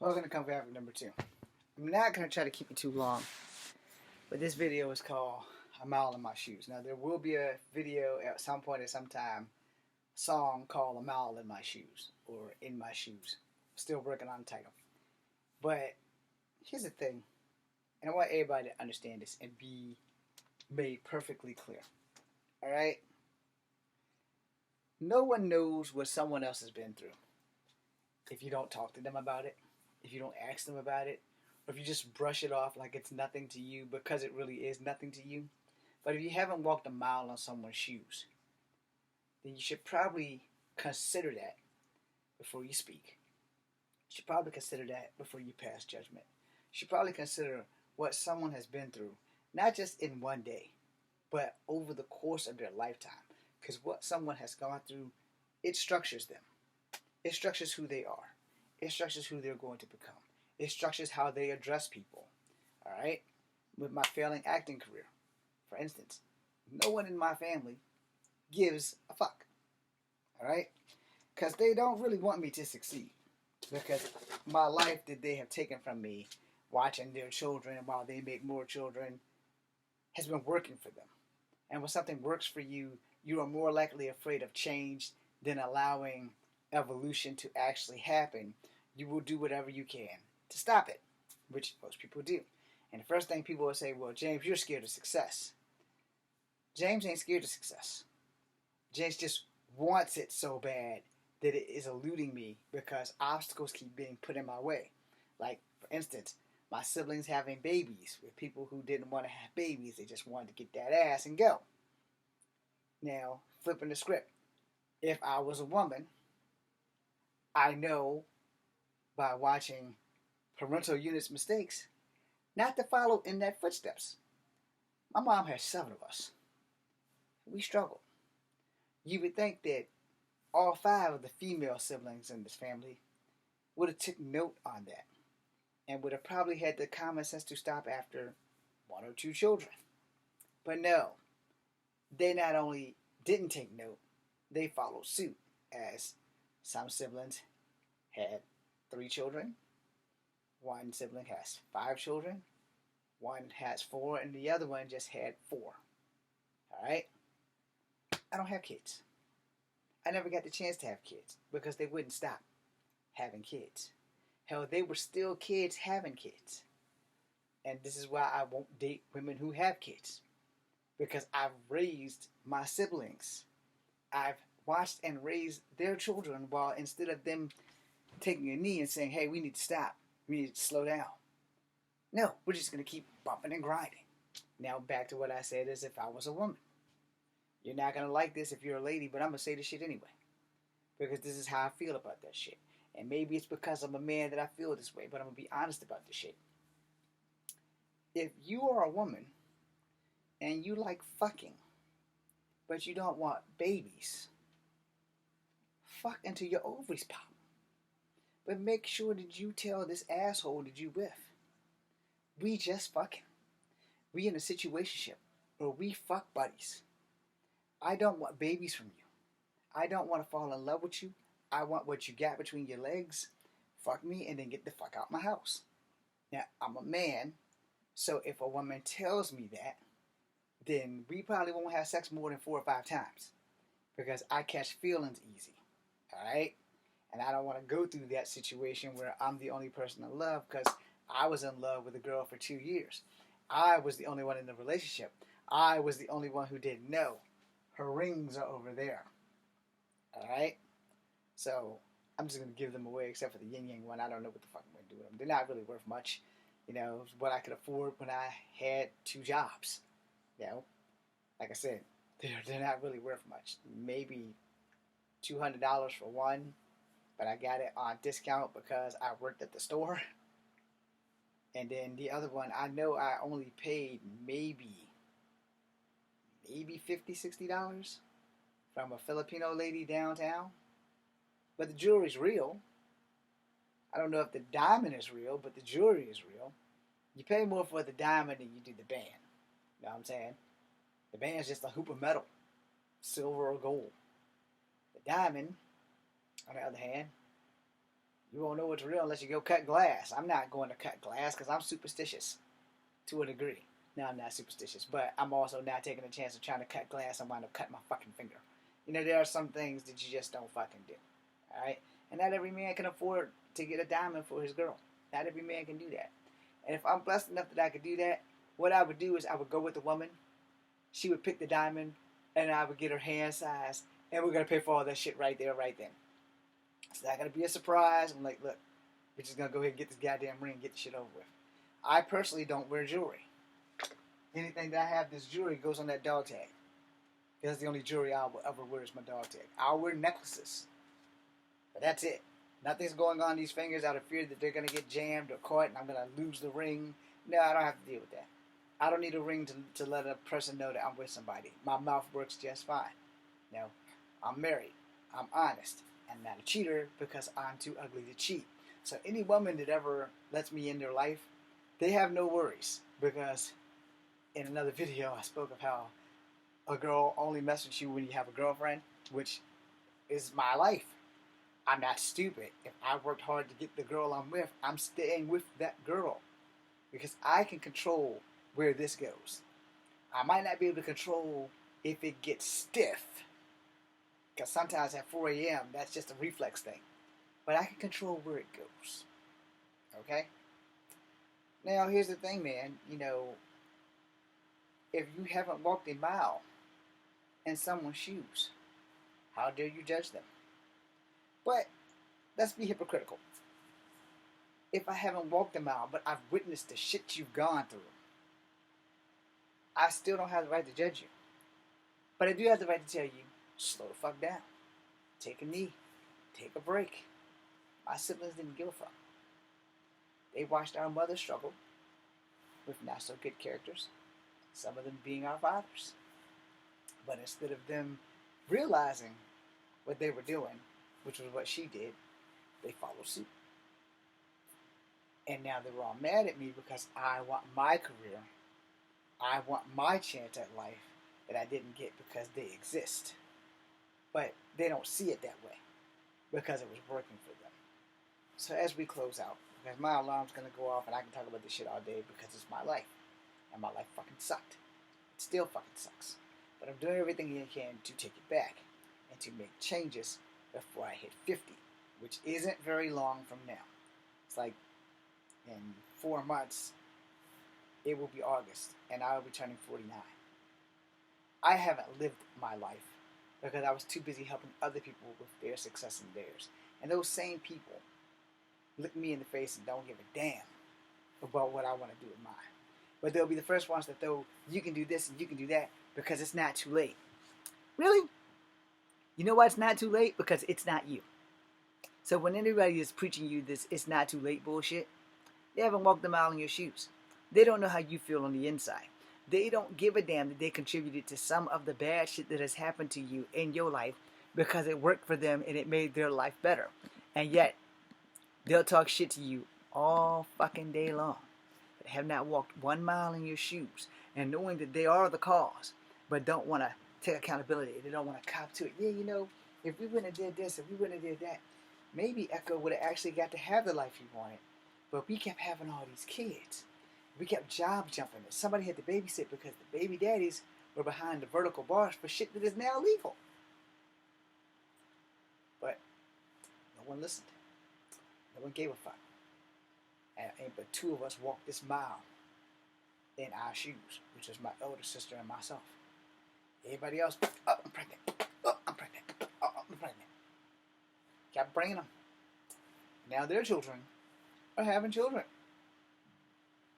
Welcome to Comfort Africa number 2. I'm not going to try to keep it too long, but this video is called A Mile in My Shoes. Now, there will be a video at some point at some time, a song called A Mile in My Shoes, or In My Shoes. Still working on the title. But here's the thing, and I want everybody to understand this and be made perfectly clear. Alright? No one knows what someone else has been through if you don't talk to them about it, if you don't ask them about it, or if you just brush it off like it's nothing to you because it really is nothing to you. But if you haven't walked a mile on someone's shoes, then you should probably consider that before you speak. You should probably consider that before you pass judgment. You should probably consider what someone has been through, not just in one day, but over the course of their lifetime. Because what someone has gone through, it structures them. It structures who they are. It structures who they're going to become. It structures how they address people. Alright? With my failing acting career, for instance, no one in my family gives a fuck. Alright? Because they don't really want me to succeed. Because my life that they have taken from me, watching their children while they make more children, has been working for them. And when something works for you, you are more likely afraid of change than allowing evolution to actually happen. You will do whatever you can to stop it, which most people do. And the first thing people will say, well, James, you're scared of success. James ain't scared of success. James just wants it so bad that it is eluding me because obstacles keep being put in my way. Like, for instance, my siblings having babies with people who didn't want to have babies. They just wanted to get that ass and go. Now, flipping the script. If I was a woman, I know by watching parental units' mistakes not to follow in their footsteps. My mom has 7 of us. We struggled. You would think that all 5 of the female siblings in this family would have taken note on that and would have probably had the common sense to stop after 1 or 2 children. But no, they not only didn't take note, they followed suit, as some siblings had 3 children, one sibling has 5 children, one has 4, and the other one just had 4. Alright? I don't have kids. I never got the chance to have kids because they wouldn't stop having kids. Hell, they were still kids having kids. And this is why I won't date women who have kids. Because I've raised my siblings. I've watched and raised their children while instead of them taking a knee and saying, hey, we need to stop. We need to slow down. No, we're just going to keep bumping and grinding. Now back to what I said as if I was a woman. You're not going to like this if you're a lady, but I'm going to say this shit anyway. Because this is how I feel about that shit. And maybe it's because I'm a man that I feel this way, but I'm going to be honest about this shit. If you are a woman and you like fucking, but you don't want babies, fuck until your ovaries pop. But make sure that you tell this asshole that you with, we just fucking. We in a situationship where we fuck buddies. I don't want babies from you. I don't want to fall in love with you. I want what you got between your legs. Fuck me and then get the fuck out my house. Now, I'm a man, so if a woman tells me that, then we probably won't have sex more than 4 or 5 times. Because I catch feelings easy. Alright? And I don't want to go through that situation where I'm the only person in love because I was in love with a girl for 2 years. I was the only one in the relationship. I was the only one who didn't know. Her rings are over there. Alright? So, I'm just going to give them away except for the yin yang one. I don't know what the fuck I'm going to do with them. They're not really worth much. You know, what I could afford when I had 2 jobs. You know, like I said, they're not really worth much. Maybe $200 for one, but I got it on discount because I worked at the store. And then the other one, I know I only paid maybe $50, $60 from a Filipino lady downtown. But the jewelry's real. I don't know if the diamond is real, but the jewelry is real. You pay more for the diamond than you do the band. You know what I'm saying? The band's just a hoop of metal, silver or gold. The diamond, on the other hand, You won't know what's real unless you go cut glass. I'm not going to cut glass because I'm superstitious to a degree. No, I'm not superstitious, but I'm also not taking a chance of trying to cut glass and wind up cutting my fucking finger. You know, there are some things that you just don't fucking do. Alright? And not every man can afford to get a diamond for his girl. Not every man can do that. And if I'm blessed enough that I could do that, what I would do is I would go with the woman. She would pick the diamond, and I would get her hand size, and we're gonna pay for all that shit right there, right then. It's not gonna be a surprise. I'm like, look, we're just gonna go ahead and get this goddamn ring and get the shit over with. I personally don't wear jewelry. Anything that I have this jewelry goes on that dog tag. That's the only jewelry I'll ever wear is my dog tag. I'll wear necklaces, but that's it. Nothing's going on these fingers out of fear that they're gonna get jammed or caught and I'm gonna lose the ring. No, I don't have to deal with that. I don't need a ring to let a person know that I'm with somebody. My mouth works just fine. No, I'm married. I'm honest. I'm not a cheater because I'm too ugly to cheat. So any woman that ever lets me in their life, they have no worries because in another video I spoke of how a girl only messes with you when you have a girlfriend, which is my life. I'm not stupid. If I worked hard to get the girl I'm with, I'm staying with that girl because I can control where this goes. I might not be able to control if it gets stiff because sometimes at 4 a.m. that's just a reflex thing. But I can control where it goes. Okay? Now, here's the thing, man. You know, if you haven't walked a mile in someone's shoes, how dare you judge them? But let's be hypocritical. If I haven't walked a mile, but I've witnessed the shit you've gone through, I still don't have the right to judge you. But I do have the right to tell you, slow the fuck down. Take a knee. Take a break. My siblings didn't give a fuck. They watched our mother struggle with not so good characters, some of them being our fathers. But instead of them realizing what they were doing, which was what she did, they followed suit. And now they're all mad at me because I want my career. I want my chance at life that I didn't get because they exist. But they don't see it that way because it was working for them. So as we close out, because my alarm's going to go off and I can talk about this shit all day because it's my life. And my life fucking sucked. It still fucking sucks. But I'm doing everything I can to take it back and to make changes before I hit 50, which isn't very long from now. It's like in 4 months, it will be August, and I will be turning 49. I haven't lived my life because I was too busy helping other people with their success and theirs. And those same people look me in the face and don't give a damn about what I want to do with mine. But they'll be the first ones that throw, you can do this and you can do that because it's not too late. Really? You know why it's not too late? Because it's not you. So when anybody is preaching you this it's not too late bullshit, they haven't walked a mile in your shoes. They don't know how you feel on the inside. They don't give a damn that they contributed to some of the bad shit that has happened to you in your life because it worked for them and it made their life better. And yet, they'll talk shit to you all fucking day long. They have not walked 1 mile in your shoes and knowing that they are the cause, but don't want to take accountability. They don't want to cop to it. Yeah, you know, if we wouldn't have did this, if we wouldn't have did that, maybe Echo would have actually got to have the life he wanted. But we kept having all these kids. We kept job jumping. Somebody had to babysit because the baby daddies were behind the vertical bars for shit that is now legal. But no one listened. No one gave a fuck. And but 2 of us walked this mile in our shoes, which was my older sister and myself. Everybody else, oh, I'm pregnant. Oh, I'm pregnant. Oh, I'm pregnant. Kept bringing them. Now their children are having children.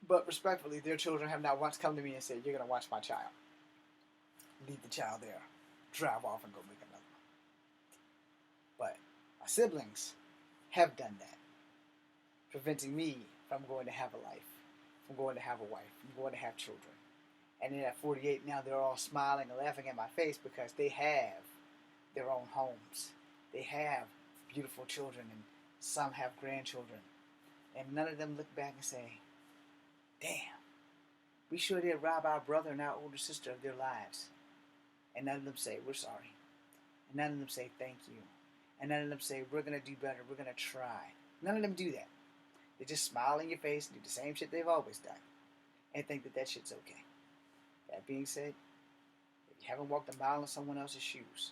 But respectfully, their children have not once come to me and said, you're going to watch my child. Leave the child there. Drive off and go make another one. But my siblings have done that. Preventing me from going to have a life, from going to have a wife, from going to have children. And then at 48 now, they're all smiling and laughing at my face because they have their own homes. They have beautiful children and some have grandchildren. And none of them look back and say, damn, we sure did rob our brother and our older sister of their lives. And none of them say, we're sorry. And none of them say, thank you. And none of them say, we're going to do better, we're going to try. None of them do that. They just smile in your face and do the same shit they've always done and think that that shit's okay. That being said, if you haven't walked a mile in someone else's shoes,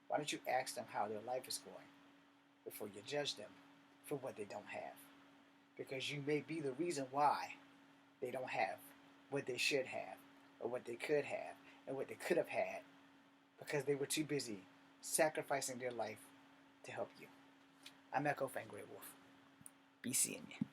why don't you ask them how their life is going before you judge them for what they don't have? Because you may be the reason why they don't have what they should have, or what they could have, and what they could have had, because they were too busy sacrificing their life to help you. I'm Echo Fang Grey Wolf. Be seeing you.